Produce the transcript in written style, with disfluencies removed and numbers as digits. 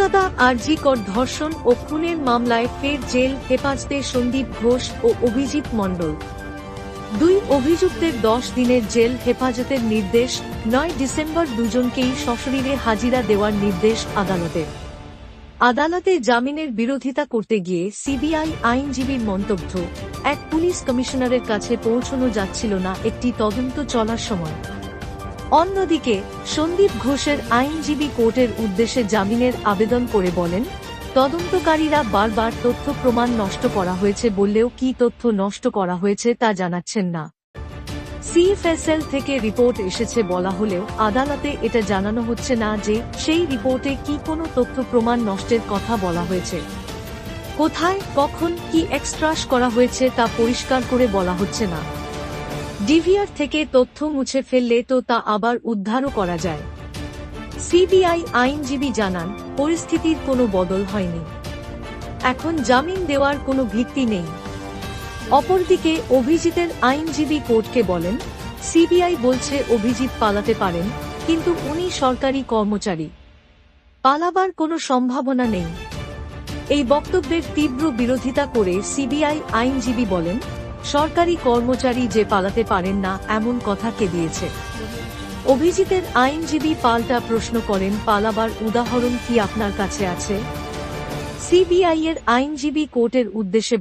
কলকাতা আরজি কর ধর্ষণ ও খুনের মামলায় ফের জেল হেফাজতে সন্দীপ ঘোষ ও অভিজিৎ মণ্ডল। দুই অভিযুক্তের 10 দিনের জেল হেফাজতের নির্দেশ। 9 ডিসেম্বর দুজনকেই সশরীরে হাজিরা দেওয়ার নির্দেশ আদালতের। আদালতে জামিনের বিরোধিতা করতে গিয়ে সিবিআই আইনজীবীর মন্তব্য, এক পুলিশ কমিশনারের কাছে পৌঁছানো যাচ্ছিল না একটি তদন্ত চলার সময়। অন্যদিকে সন্দীপ ঘোষের আইনজীবী কোর্টের উদ্দেশ্যে জামিনের আবেদন করে বলেন, তদন্তকারীরা বারবার তথ্য প্রমাণ নষ্ট করা হয়েছে বললেও কী তথ্য নষ্ট করা হয়েছে তা জানাচ্ছেন না। সিএফএসএল থেকে রিপোর্ট এসেছে বলা হলেও আদালতে এটা জানানো হচ্ছে না যে সেই রিপোর্টে কি কোনো তথ্য প্রমাণ নষ্টের কথা বলা হয়েছে। কোথায়, কখন, কি এক্সট্রাস করা হয়েছে তা পরিষ্কার করে বলা হচ্ছে না। ডিভিআর থেকে তথ্য মুছে ফেললে তো তা আবার উদ্ধারও করা যায়। সিবিআই আইনজীবী জানান, পরিস্থিতির কোনো বদল হয়নি, এখন জামিন দেওয়ার কোনো ভিত্তি নেই। অপরদিকে অভিজিতের আইনজীবী কোর্টকে বলেন, সিবিআই বলছে অভিজিৎ পালাতে পারেন, কিন্তু উনি সরকারি কর্মচারী, পালাবার কোনো সম্ভাবনা নেই। এই বক্তব্যের তীব্র বিরোধিতা করে সিবিআই আইনজীবী বলেন, সরকারি কর্মচারী যে পালাতে পারেন না এমন কথা কে দিয়েছে। অভিজিতের আইনজীবী পাল্টা প্রশ্ন করেন, পালাবার উদাহরণ কি আপনার কাছে আছে? সিবিআই এর আইনজীবী কোর্টের উদ্দেশ্যে